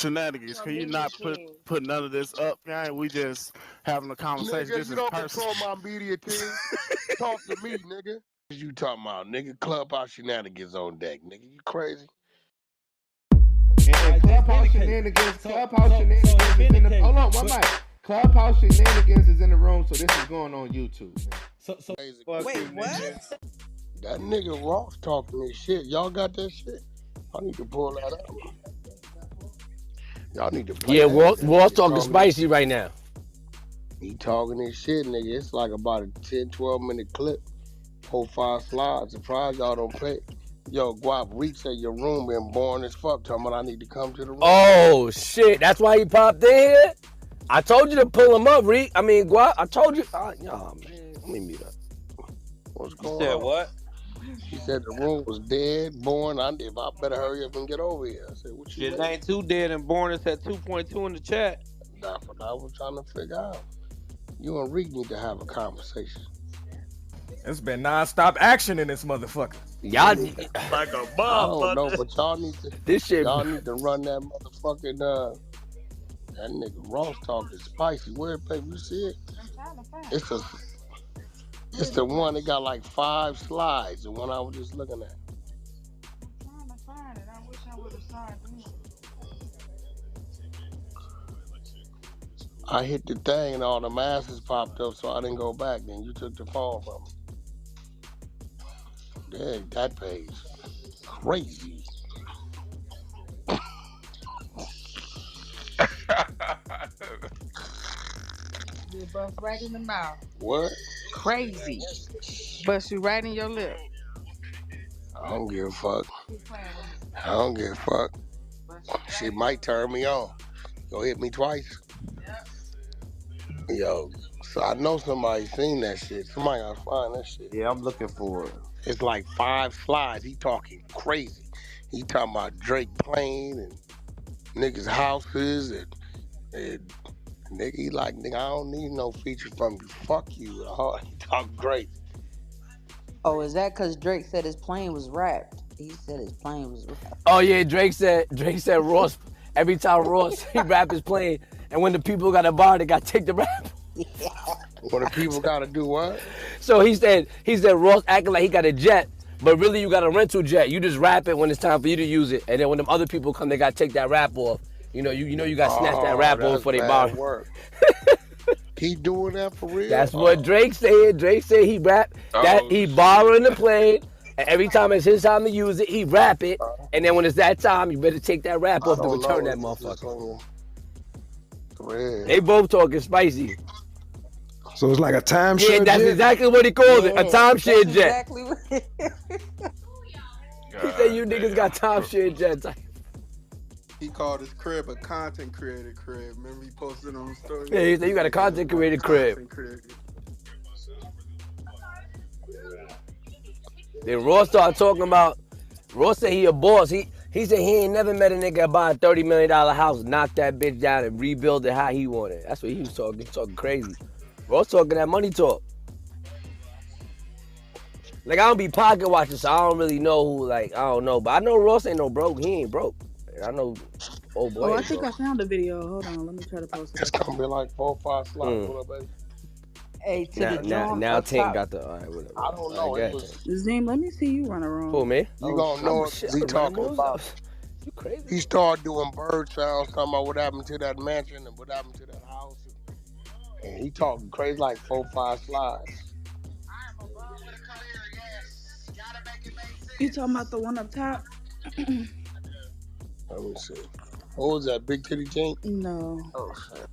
shenanigans. Can you not put none of this up, gang? We just having a conversation. Nigga, this you is don't personal. control my media team. Talk to me, nigga. What you talking about, nigga? Clubhouse shenanigans on deck, nigga. You crazy? And Clubhouse shenanigans, Clubhouse shenanigans is in the. Hold on, one mic. Clubhouse shenanigans is in the room, so this is going on YouTube, man. So wait, what? That nigga Ross talking this shit. Y'all got that shit? I need to pull that up. Y'all need to play Yeah, that. Ross talking spicy right now. He talking this shit, nigga. It's like about a 10, 12-minute clip. 4, 5 slides. Surprised y'all don't play. Yo, Guap, reach at your room been boring as fuck. Talking about I need to come to the room. Oh, shit. That's why he popped in here? I told you to pull him up, Reek. I mean, Guap, I told you. Oh, man. Let me mute up. What's going on? You said what? He said the room was dead, boring. I better hurry up and get over here. I said, what you Shit ain't too dead and boring. It's at 2.2 in the chat. That's what I was trying to figure out. You and Reek need to have a conversation. It's been non-stop action in this motherfucker. Y'all like a bomb. I don't know, but y'all need to. This shit. Y'all need to run that motherfucking. That nigga Ross talking spicy. Where, baby? You see it? It's the one that got like 5 slides. The one I was just looking at. I'm trying to find it. I wish I would have saw it then. I hit the thing and all the masses popped up, so I didn't go back. Then you took the phone from me. Dang, that page. Crazy. You bust right in the mouth. What? Crazy. Bust you right in your lip. I don't give a fuck. I don't give a fuck. She might turn me on. Go hit me twice. Yep. Yo, so I know somebody seen that shit. Somebody gotta find that shit. Yeah, I'm looking for it. It's like 5 slides. He talking crazy. He talking about Drake playing and niggas' houses and nigga, he like, nigga, I don't need no feature from you. Fuck you. He talk great. Oh, is that because Drake said his plane was wrapped? He said his plane was wrapped. Oh, yeah, Drake said Ross, every time Ross, he rap his plane, and when the people got a bar, they got to take the rap. Yeah. When the people gotta do what? So he said Ross acting like he got a jet, but really you got a rental jet. You just rap it when it's time for you to use it, and then when them other people come, they got to take that rap off. You know you got to snatch that rap off before they borrow. Work. He doing that for real? That's what Drake said. Drake said he rap that he borrowing the plane, and every time it's his time to use it, he rap it, and then when it's that time, you better take that rap off to return that motherfucker. They both talking spicy. So it's like a timeshare. Yeah, that's exactly what he called it. A timeshare jet. Exactly what He said you niggas got timeshare jets. He called his crib a content creator crib. Remember he posted on the story? Yeah, he said you got a content creator crib. Then Ross started talking about, Ross said he a boss. He said he ain't never met a nigga buy a $30 million house, knock that bitch down and rebuild it how he wanted. That's what he was talking. He talking crazy. Ross talking that money talk. Like, I don't be pocket watching, so I don't really know who, like, I don't know. But I know Ross ain't no broke. He ain't broke. I know, oh boy. Oh, I think I found the video. Hold on, let me try to post it. It's gonna be like 4 or 5 slides. What up, baby? Hey, now Tank got the, all right, whatever. I don't know. Zim, let me see you run around. Who, me? You gonna know if we talking about. You crazy? He started doing bird sounds, talking about what happened to that mansion and what happened to that house. And he talking crazy like 4 or 5 slides. You talking about the one up top? Let me see. Who was that, Big Titty Jink? No. Oh, shit.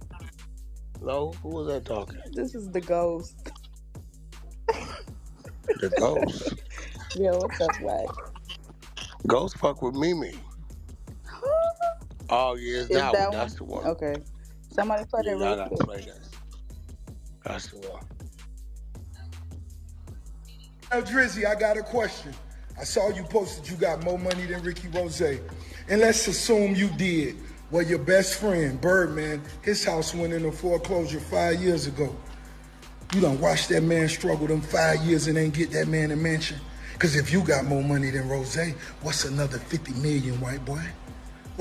No? Who was that talking? This is the ghost. The ghost? Yeah, what's up, Wack? Ghost fuck with Mimi. Oh, yeah, it's that one. That's the one. Okay. Somebody play that real quick. Play that. That's the one. Now, Drizzy, I got a question. I saw you posted you got more money than Ricky Rose. And let's assume you did. Well, your best friend, Birdman, his house went into foreclosure 5 years ago. You done watch that man struggle them 5 years and ain't get that man a mansion? Because if you got more money than Rose, what's another 50 million, white boy?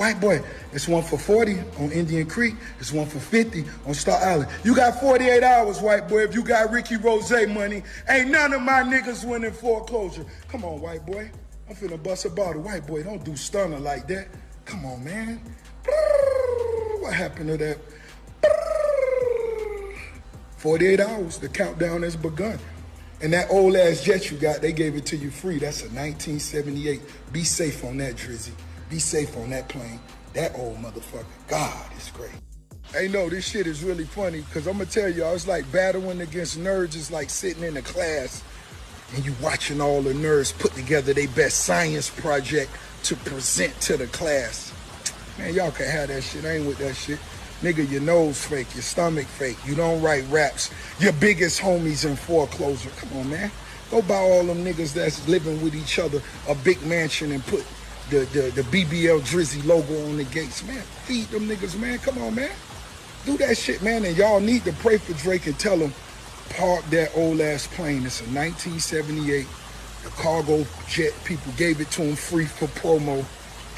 White boy, it's one for 40 on Indian Creek. It's one for 50 on Star Island. You got 48 hours, white boy. If you got Ricky Rose money, ain't none of my niggas winning foreclosure. Come on, white boy. I'm finna bust a bottle. White boy, don't do stunner like that. Come on, man. What happened to that? 48 hours, the countdown has begun. And that old ass jet you got, they gave it to you free. That's a 1978. Be safe on that, Drizzy. Be safe on that plane. That old motherfucker. God, it's great. Hey, no, this shit is really funny because I'm going to tell y'all, it's like battling against nerds. It's like sitting in a class and you watching all the nerds put together their best science project to present to the class. Man, y'all can have that shit. I ain't with that shit. Nigga, your nose fake, your stomach fake. You don't write raps. Your biggest homies in foreclosure. Come on, man. Go buy all them niggas that's living with each other a big mansion and put the BBL Drizzy logo on the gates. Man, feed them niggas, man. Come on, man. Do that shit, man. And y'all need to pray for Drake and tell him, park that old ass plane. It's a 1978. The cargo jet people gave it to him free for promo.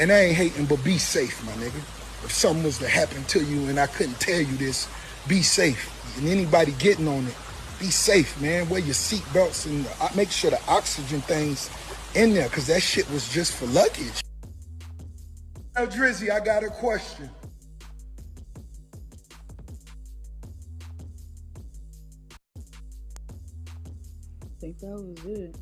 And I ain't hating, but be safe, my nigga. If something was to happen to you and I couldn't tell you this, be safe. And anybody getting on it, be safe, man. Wear your seat belts and make sure the oxygen thing's in there, because that shit was just for luggage. Now, Drizzy, I got a question. I think that was it.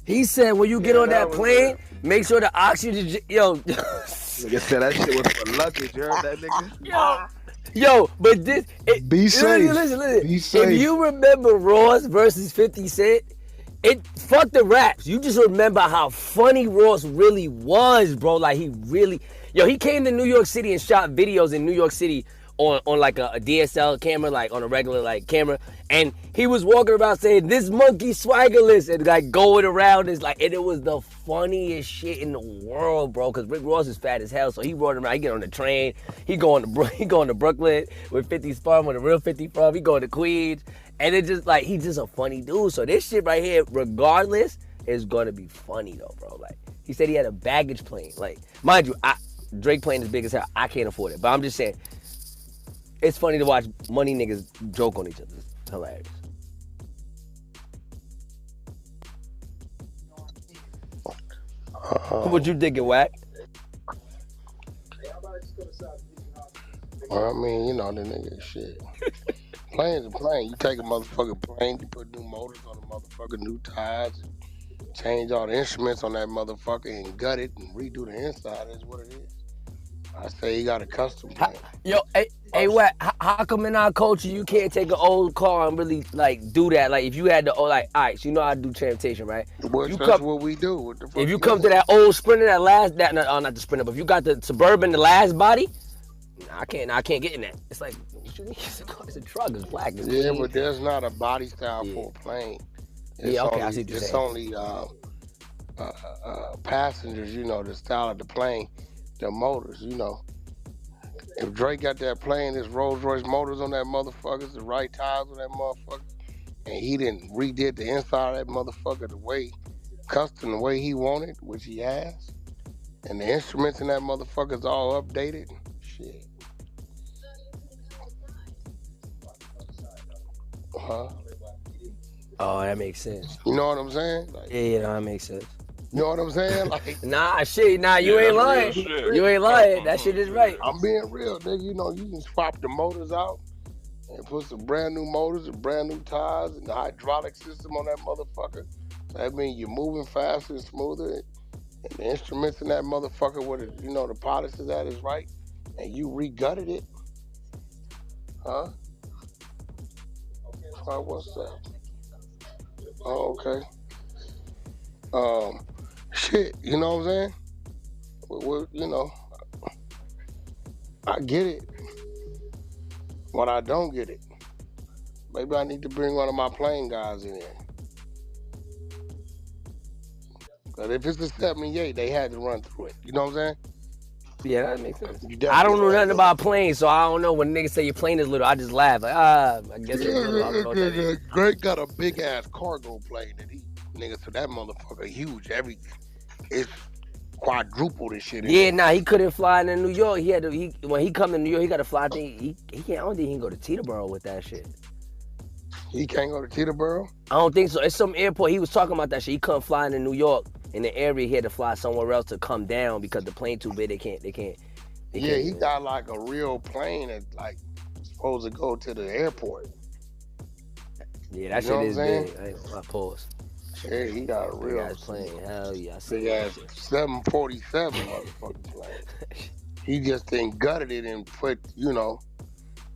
He said when you get on that plane, make sure the oxygen, yo. Nigga said that shit was for luggage. You heard that nigga? Yo, but this... Be safe. Listen. Be safe. If you remember Ross versus 50 Cent, fuck the raps. You just remember how funny Ross really was, bro. Like, he really... Yo, he came to New York City and shot videos in New York City on like a DSL camera, like on a regular like camera, and he was walking around saying, "This monkey swaggerless," and like going around is like, and it was the funniest shit in the world, bro. Cause Rick Ross is fat as hell, so he running around. He get on the train, he going to Brooklyn with 50's farm, with a real 50 farm. He going to Queens, and it just like he's just a funny dude. So this shit right here, regardless, is gonna be funny though, bro. Like he said, he had a baggage plane. Like mind you, Drake plane is big as hell. I can't afford it, but I'm just saying. It's funny to watch money niggas joke on each other. It's hilarious. What you thinking, Wack? Well, I mean, you know, the nigga shit. Plane's a plane. You take a motherfucking plane, you put new motors on the motherfucker, new tires, and change all the instruments on that motherfucker and gut it and redo the inside. Is what it is. I say you got a custom plane. Yo, hey, Wack, how come in our culture you can't take an old car and really like do that? Like if you had the old, like, all right, so you know how to do transportation, right? Well, that's what we do. What the fuck if you come to that old Sprinter, not the Sprinter, but if you got the Suburban, the last body, I can't get in that. It's like it's a truck, it's black. It's yeah, but there's not a body style for a plane. It's okay, only, I see what you're saying. It's only passengers, you know, the style of the plane. The motors, you know. If Drake got that plane, his Rolls Royce motors on that motherfucker, the right tires on that motherfucker, and he didn't redid the inside of that motherfucker the way, custom the way he wanted, which he has, and the instruments in that motherfucker's all updated, shit. Oh, that makes sense. You know what I'm saying? Like, yeah, that makes sense. You know what I'm saying? Like, you ain't lying. You ain't lying. That shit is right. I'm being real, nigga. You know, you can swap the motors out and put some brand new motors and brand new tires and the hydraulic system on that motherfucker. So that means you're moving faster and smoother, and the instruments in that motherfucker where the, you know, the polish is at is right, and you re-gutted it. Huh? What's that? Oh, okay. Shit, you know what I'm saying? Well, you know, I get it, but I don't get it. Maybe I need to bring one of my plane guys in here. But if it's a 78, they had to run through it. You know what I'm saying? Yeah, that makes sense. I don't know nothing about planes, so I don't know when niggas say your plane is little. I just laugh. Like, I guess it's little. I don't know what that is. Drake got a big ass cargo plane that he, nigga, so that motherfucker huge. It's quadruple this shit. Yeah, nah, he couldn't fly into New York. When he come to New York, he got to fly. I think he can't. I don't think he can go to Teterboro with that shit. He can't go to Teterboro? I don't think so. It's some airport. He was talking about that shit. He couldn't fly into New York in the area. He had to fly somewhere else to come down because the plane too big. They can't. Yeah, he got like a real plane that like supposed to go to the airport. Yeah, that shit is big. I pause. Yeah, he got a real plane. Hell yeah, I see big ass 747 motherfucking plane. He just then gutted it and put,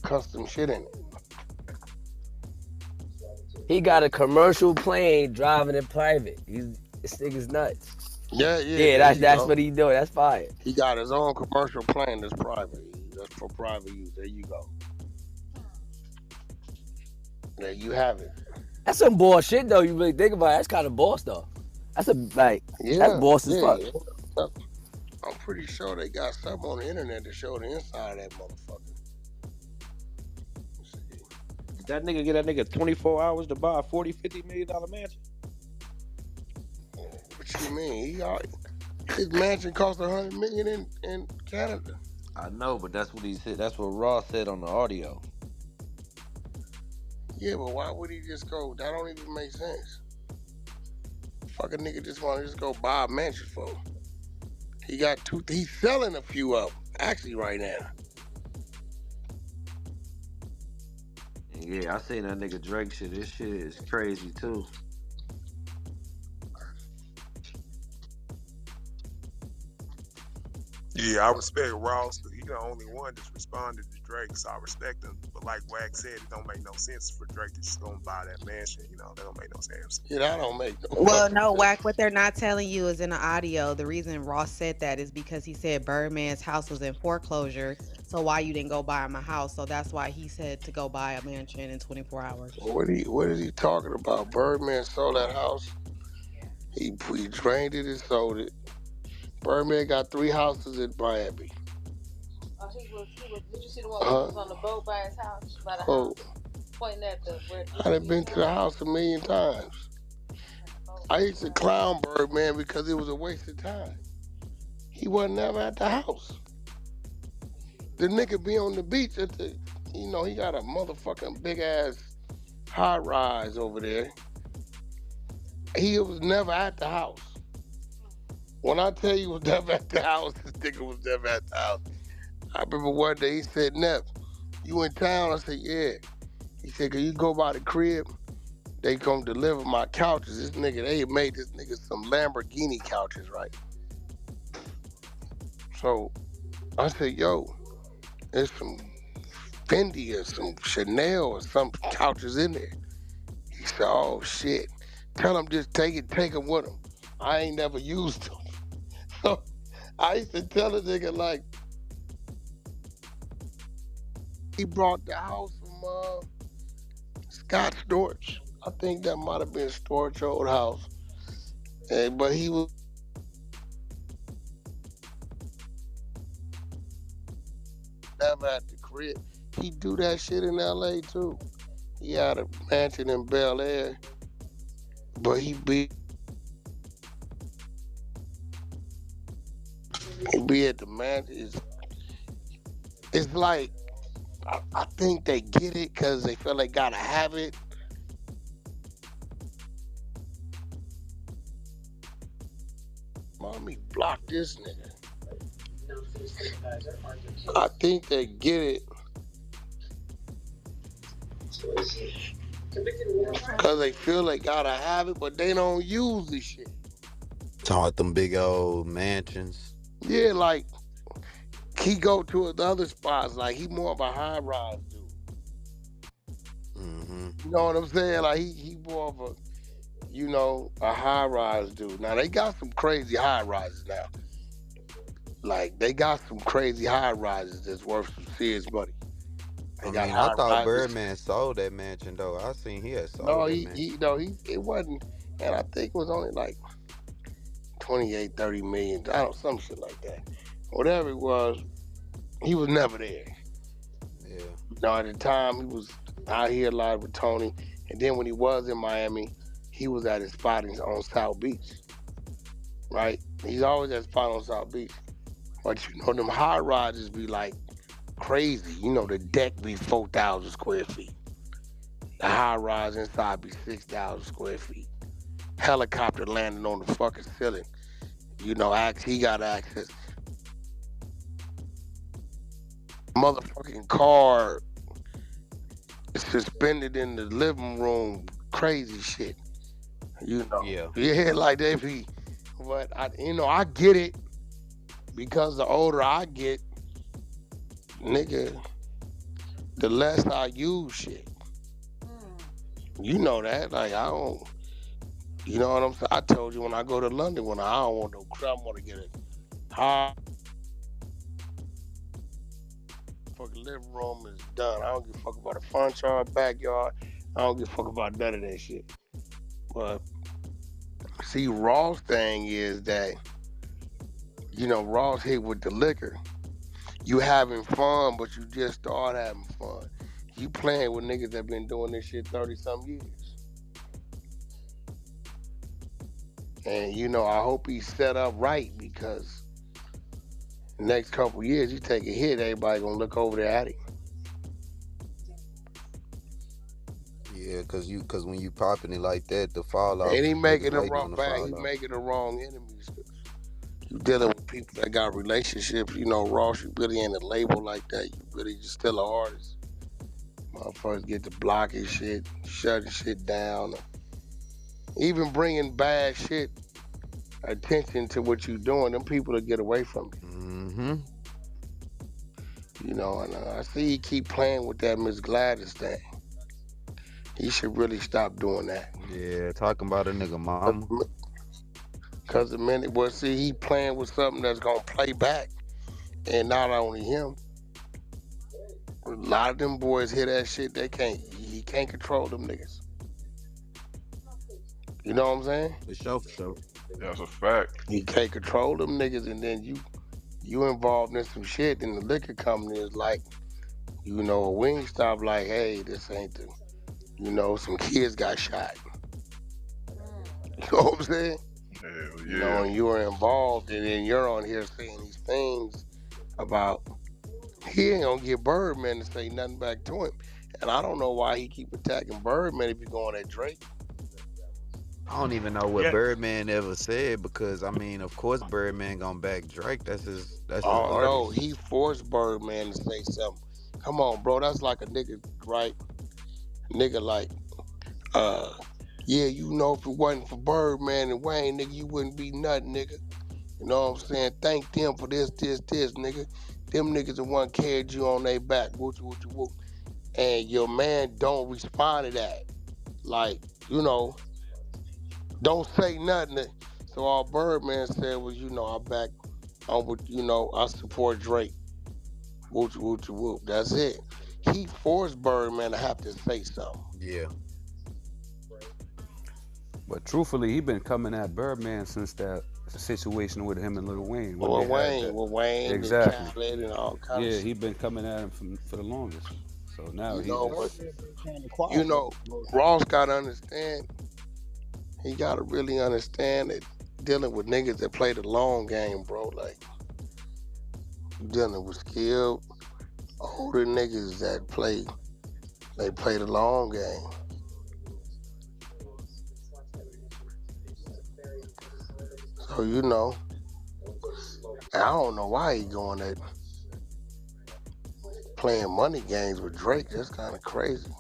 custom shit in it. He got a commercial plane driving it private. This nigga's nuts. Yeah, that's what he doing. That's fire. He got his own commercial plane that's private. That's for private use. There you go. There you have it. That's some bullshit though. You really think about it. That's kind of boss though. That's that's boss as fuck. Yeah. I'm pretty sure they got something on the internet to show the inside of that motherfucker. That nigga get that nigga 24 hours to buy a $40-50 million mansion. What you mean? His mansion cost $100 million in Canada. I know, but that's what he said. That's what Ross said on the audio. Yeah, but why would he just go? That don't even make sense. Fucking nigga just want to just go buy a mansion for. He got he's selling a few of them, actually, right now. Yeah, I seen that nigga Drake shit. This shit is crazy, too. Yeah, I respect Ross. He the only one that's responded to Drake, so I respect him. But like Wack said, it don't make no sense for Drake to just go and buy that mansion. That don't make no sense. Yeah, that don't make no Well, no, Wack, what they're not telling you is in the audio, the reason Ross said that is because he said Birdman's house was in foreclosure. So why you didn't go buy him a house? So that's why he said to go buy a mansion in 24 hours. What is he talking about? Birdman sold that house. He drained it and sold it. Birdman got 3 houses in Miami. Oh, he was. Did you see the one who was on the boat by his house? By the house, pointing at where. I done been to the house a million times. I used to clown Birdman because it was a waste of time. He wasn't never at the house. The nigga be on the beach at the, he got a motherfucking big ass high rise over there. He was never at the house. When I tell you he was never at the house, this nigga was never at the house. I remember one day he said, Neff, you in town? I said, yeah. He said, can you go by the crib? They come deliver my couches. This nigga, they made this nigga some Lamborghini couches, right? So I said, yo, there's some Fendi or some Chanel or some couches in there. He said, oh shit. Tell him just take him with him. I ain't never used them. So I used to tell the nigga like, he brought the house from Scott Storch. I think that might have been Storch's old house. But he was never at the crib. He do that shit in LA too. He had a mansion in Bel Air, but he be at the mansion. It's like, I think they get it because they feel they gotta have it. Mommy blocked this nigga. I think they get it because they feel they gotta have it, but they don't use this shit. Talking about them big old mansions. Yeah, like he go to the other spots, like he more of a high rise dude. Mm-hmm. You know what I'm saying? Like he more of a, a high rise dude. Now they got some crazy high rises now. Like they got some crazy high rises that's worth some serious money. I thought Birdman sold that mansion though. I seen he had sold that mansion. It wasn't, and I think it was only like 28, 30 million, some shit like that. Whatever it was, he was never there. Yeah. At the time, he was out here a lot with Tony. And then when he was in Miami, he was at his spot on South Beach. Right? He's always at spot on South Beach. But you know, them high rises be like crazy. You know, the deck be 4,000 square feet. The high rise inside be 6,000 square feet. Helicopter landing on the fucking ceiling. You know, he got access. Motherfucking car suspended in the living room. Crazy shit. You know. Yeah, like they be. But, I get it. Because the older I get, nigga, the less I use shit. You know that. Like, I don't, you know what I'm saying? I told you when I go to London, when I don't want no crap, I want to get it high. Fucking living room is done. I don't give a fuck about the front yard, backyard. I don't give a fuck about none of that shit. But, see, Ross thing is that, Ross hit with the liquor. You having fun, but you just start having fun. You playing with niggas that been doing this shit 30-some years. And, I hope he's set up right because the next couple years, you take a hit, everybody gonna look over there at him. Yeah, cause when you popping it like that, the fallout. And he making the wrong bag. He making the wrong enemies. You dealing with people that got relationships. Ross, you really ain't a label like that. You really just still an artist. Motherfuckers get to blocking shit, shutting shit down. Even bringing bad shit, attention to what you doing, them people will get away from you. Mm-hmm. And I see he keep playing with that Miss Gladys thing. He should really stop doing that. Yeah, talking about a nigga mama. Because the minute, he playing with something that's going to play back. And not only him. A lot of them boys hear that shit, he can't control them niggas. You know what I'm saying? For sure. That's a fact. He can't control them niggas, and then you involved in some shit, and the liquor company is like, a Wingstop like, hey, this ain't some kids got shot. You know what I'm saying? Hell yeah. And you were involved, and then you're on here saying these things about he ain't gonna get Birdman to say nothing back to him. And I don't know why he keep attacking Birdman if you're going at Drake. I don't even know what Birdman ever said because of course Birdman gonna back Drake. That's his artist. No, he forced Birdman to say something. Come on, bro, that's like a nigga, right? Nigga like, yeah, if it wasn't for Birdman and Wayne, nigga, you wouldn't be nothing, nigga. You know what I'm saying? Thank them for this, nigga. Them niggas the one carried you on their back. Woo. And your man don't respond to that. Like, don't say nothing. So all Birdman said was, I support Drake. Woo. That's it. He forced Birdman to have to say something. Yeah. But truthfully, he been coming at Birdman since that situation with him and Lil Wayne. With Wayne, exactly. And all kinds of shit. He been coming at him for the longest. So now Ross gotta understand. He gotta really understand that dealing with niggas that play the long game, bro. Like dealing with skilled older niggas that play the long game. So I don't know why he going at playing money games with Drake. That's kind of crazy.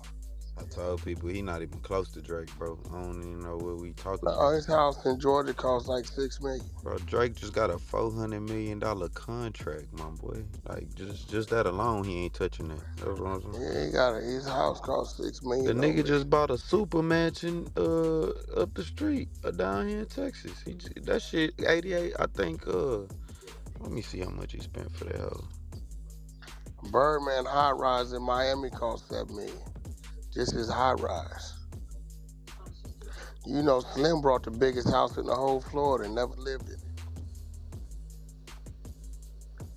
I told people he not even close to Drake, bro. I don't even know what we talking about. His house in Georgia costs like $6 million. Bro, Drake just got a $400 million contract, my boy. Like just that alone, he ain't touching that. That's what I'm saying. Yeah, his house costs $6 million. The nigga just bought a super mansion up the street down here in Texas. That shit 88. I think. Let me see how much he spent for that house. Birdman high rise in Miami cost $7 million. Just his high rise. Slim brought the biggest house in the whole Florida and never lived in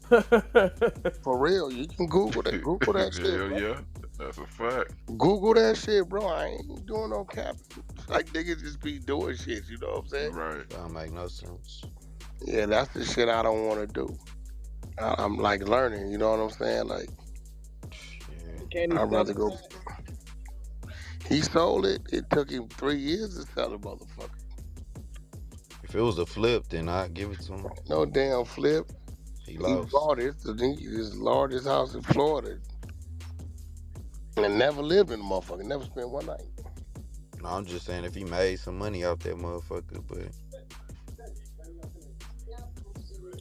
it. For real, you can Google that. Google that shit. Hell yeah, that's a fact. Google that shit, bro. I ain't doing no cap. Like niggas just be doing shit. You know what I'm saying? Right. That don't make no sense. Yeah, that's the shit I don't want to do. I'm like learning, you know what I'm saying? Like, Can't he I'd sell rather it? go. He sold it. It took him 3 years to sell it, motherfucker. If it was a flip, then I'd give it to him. No damn flip. He He lost. bought it. His largest house in Florida. And never lived in the motherfucker. Never spent one night. No, I'm just saying if he made some money out that motherfucker, but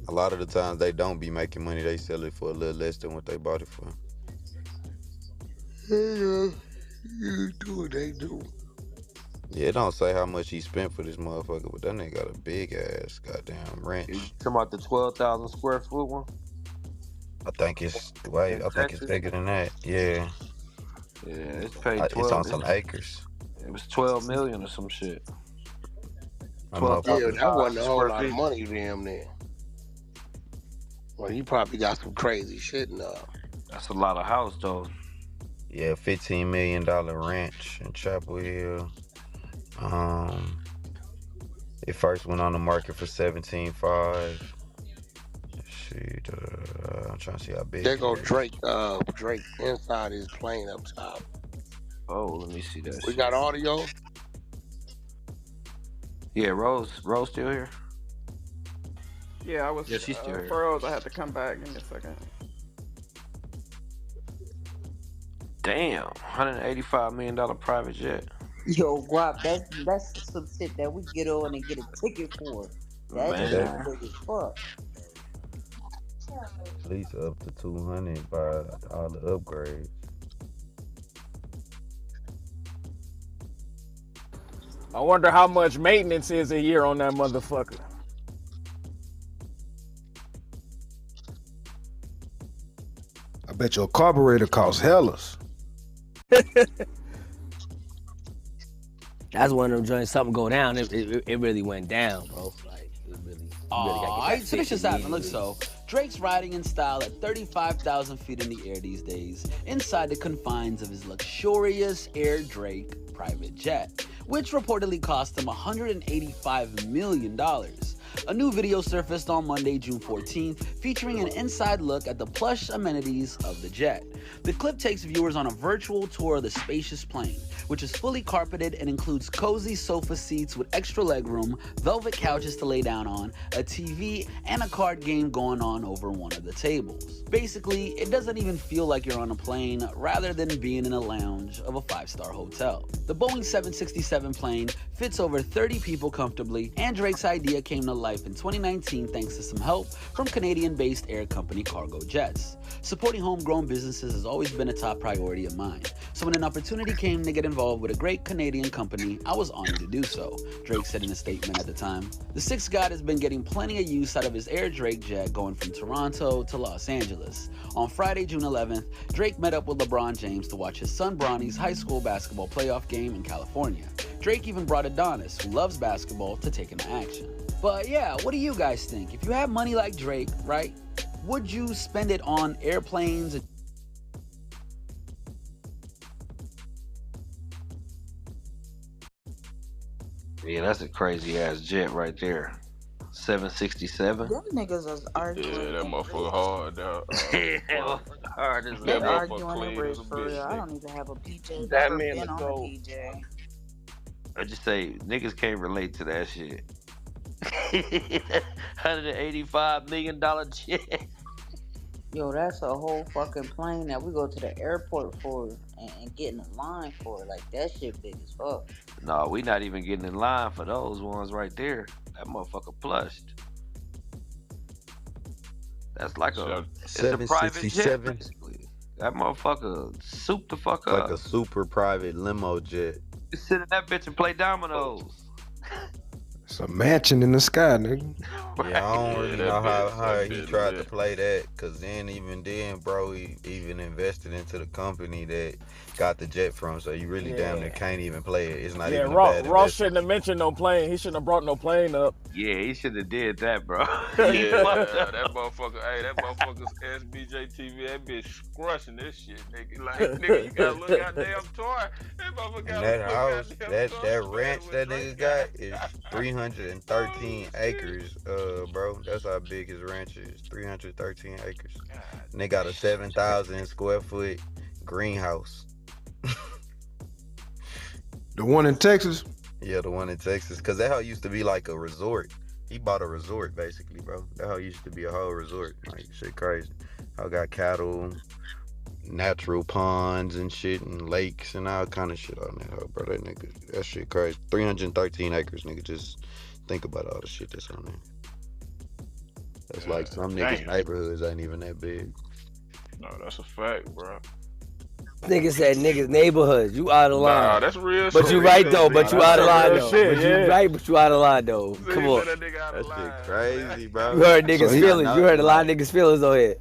a lot of the times they don't be making money. They sell it for a little less than what they bought it for. Yeah, you do what they do. Yeah, it don't say how much he spent for this motherfucker, but that nigga got a big ass goddamn ranch. You talking about the 12,000 square foot one? I think it's bigger than that. Yeah. Yeah, it's paid 12. It's on some acres. It was 12 million or some shit. Yeah, that wasn't a whole lot of money to him then. Well, he probably got some crazy shit in there. That's a lot of house though. Yeah, $15 million ranch in Chapel Hill. It first went on the market for $17.5. Shit, I'm trying to see how big. There go Drake. Drake inside his plane up top. Oh, let me see that. We got audio. Yeah, Rose still here? Yeah, I was. Yeah, she's still here. Furrows, I had to come back. Give me a second. Damn, $185 million private jet. Yo, Guap, that's some shit that we get on and get a ticket for. That's just big as fuck. At least up to 200 by all the upgrades. I wonder how much maintenance is a year on that motherfucker. I bet your carburetor costs hellas. That's one of them joints. Something go down, it really went down, bro. Like it really. Alright, so this just happened. Look, so Drake's riding in style at 35,000 feet in the air these days, inside the confines of his luxurious Air Drake private jet, which reportedly cost him $185 million. A new video surfaced on Monday, June 14th, featuring an inside look at the plush amenities of the jet. The clip takes viewers on a virtual tour of the spacious plane, which is fully carpeted and includes cozy sofa seats with extra legroom, velvet couches to lay down on, a TV, and a card game going on over one of the tables. Basically, it doesn't even feel like you're on a plane, rather than being in a lounge of a 5-star hotel. The Boeing 767 plane fits over 30 people comfortably, and Drake's idea came to life in 2019 thanks to some help from Canadian-based air company Cargo Jets. Supporting homegrown businesses has always been a top priority of mine, so when an opportunity came to get involved with a great Canadian company, I was honored to do so, Drake said in a statement at the time. The Sixth God has been getting plenty of use out of his Air Drake jet going from Toronto to Los Angeles. On Friday, June 11th, Drake met up with LeBron James to watch his son Bronny's high school basketball playoff game in California. Drake even brought Adonis, who loves basketball, to take him to action. But yeah, what do you guys think? If you have money like Drake, right, would you spend it on airplanes? Yeah, that's a crazy ass jet right there. 767. Them niggas is arguing. Yeah, that motherfucker hard, dog. Hard as They're that arguing motherfucker over clean it as a for bitch. real. I don't even have a PJ. That Never man been is on so- a PJ. I just say niggas can't relate to that shit. $185 million jet. Yo, that's a whole fucking plane that we go to the airport for and get in the line for. Like, that shit big as fuck. No, we not even getting in line for those ones right there. That motherfucker plushed. That's like it's a private jet, 767. basically. That motherfucker souped the fuck Like up. a super private limo jet. You sit in that bitch and play dominoes. It's a mansion in the sky, nigga. Yeah, I don't really that know how bitch he lit. tried to play that, cause even then, bro, he even invested into the company that got the jet from, so you really damn near can't even play it. It's not even a bad Ross investment. shouldn't have mentioned no plane. He shouldn't have brought no plane up. Yeah, he should have did that, bro. Yeah, that motherfucker, that motherfucker's SBJ TV, that bitch crushing this shit, nigga. Like, nigga, you gotta look out damn toy. That motherfucker And gotta that look house, goddamn toy. that ranch that nigga got is $300 313 acres, bro. That's how big his ranch is. 313 acres. And they got a 7,000 square foot greenhouse. The one in Texas? Yeah, the one in Texas. Cause that hoe used to be like a resort. He bought a resort basically, bro. That hoe used to be a whole resort. Like shit crazy. I got cattle, natural ponds and shit, and lakes and all kind of shit on that hoe, bro. That shit crazy. 313 acres, nigga. Just think about all the shit that's on there. That's like some niggas' neighborhoods ain't even that big. No, that's a fact, bro. Nigga said niggas' neighborhoods. You out of line. Nah, that's real But shit. you right though. But you out of line real though. shit, But you yeah. right. But you out of line though. Come on. That nigga out of line. Shit crazy, bro. You heard niggas' feelings. You heard a lot of niggas' feelings on here.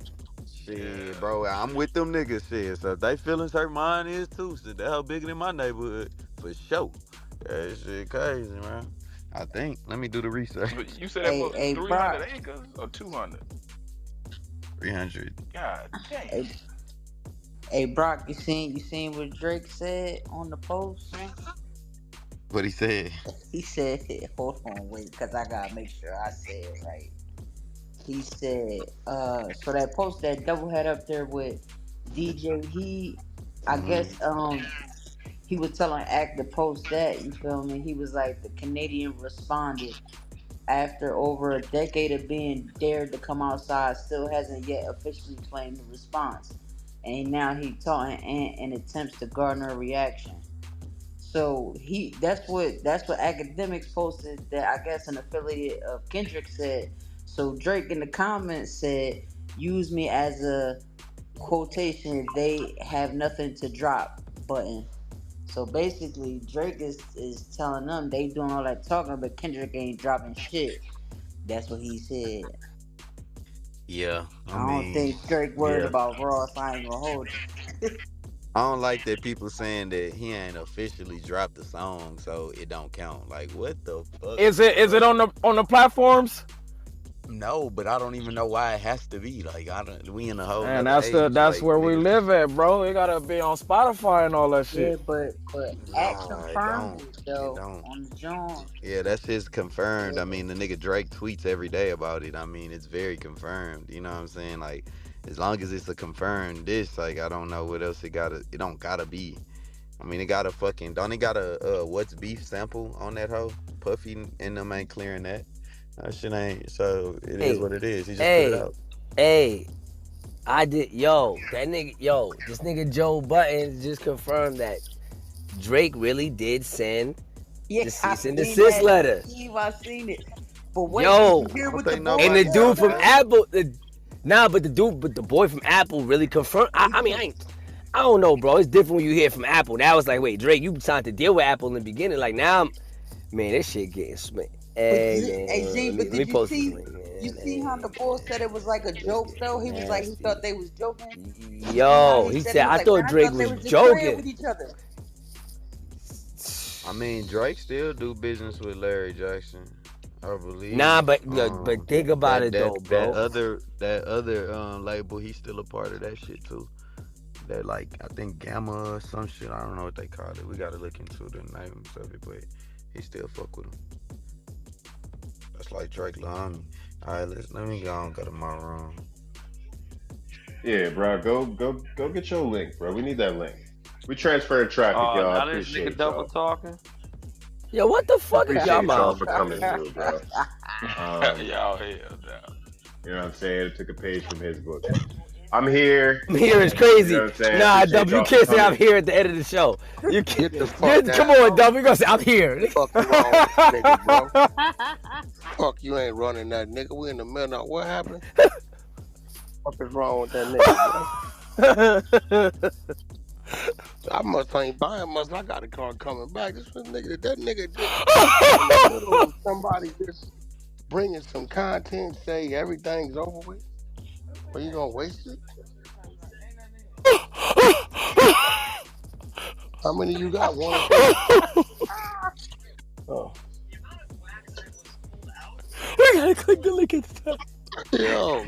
Shit, bro. I'm with them niggas. Shit. So if they feelings hurt, mine is too. So that how bigger than my neighborhood for sure. That shit crazy, man. I think. Let me do the research. But you said that was 300 acres or 200? 300. God damn. Hey Brock, you seen what Drake said on the post? What he said? He said, hold on, wait, because I gotta make sure I say it right. He said, so that post that double head up there with DJ, I guess he was telling Act to post that, you feel me? He was like, the Canadian responded after over a decade of being dared to come outside, still hasn't yet officially claimed the response. And now he talking and attempts to garner a reaction. So that's what Academics posted, that I guess an affiliate of Kendrick said. So Drake in the comments said, use me as a quotation if they have nothing to drop button. So basically Drake is telling them they doing all that talking, but Kendrick ain't dropping shit. That's what he said. Yeah, I don't think Drake worried about Ross. I ain't gonna hold you. I don't like that people saying that he ain't officially dropped the song, so it don't count. Like, what the fuck? Is it on the platforms? No, but I don't even know why it has to be. Like, we in a whole. And that's that's where we live at, bro. It gotta be on Spotify and all that shit. Yeah, but Act confirmed it though on the John. Yeah, that shit's confirmed. I mean, the nigga Drake tweets every day about it. I mean, it's very confirmed. You know what I'm saying? Like, as long as it's a confirmed diss, like, I don't know what else it don't gotta be. I mean, it got a fucking, don't it got a What's Beef sample on that hoe? Puffy and them ain't clearing that. That shit ain't, so it is what it is. He just put it out. This nigga Joe Budden just confirmed that Drake really did send the cease and desist letter. I seen it. But wait, yo, you hear what the and the dude from Apple, the boy from Apple really confirmed. I don't know, bro. It's different when you hear from Apple. Now it's like, wait, Drake, you signed to deal with Apple in the beginning. Like now, man, this shit getting smacked. But did you see? You see how the boy said it was like a joke though? He was like, he thought they was joking. Yo, he said, I thought Drake was joking. With each other. I mean, Drake still do business with Larry Jackson, I believe. Nah, but think about it though, bro. That other label, he's still a part of that shit too. That like, I think Gamma or some shit. I don't know what they call it. We gotta look into the names of it, but he still fuck with him. That's like Drake Long. Alright, let me go to my room. Yeah, bro, go get your link, bro. We need that link. We transferred traffic, y'all. Now I this appreciate nigga double talking. Yo, what the fuck is y'all y'all for coming through, bro. Y'all hell down. You know what I'm saying? It took a page from his book. I'm here. I'm here is crazy. You know what I'm saying? Nah, Appreciate Dub, you y'all can't for say I'm coming. here at the end of the show. You can't. Get the fuck Come on, Dub. You gonna say I'm here? Fuck you wrong, nigga, bro. Fuck, you ain't running that, nigga. We in the middle of what happened? What is wrong with that nigga, bro? I must ain't buying much. I got a car coming back. This nigga, that nigga just somebody just bringing some content, say everything's over with. Are you gonna waste it? How many you got? One or two? Oh. We gotta click the link at the top. Yo,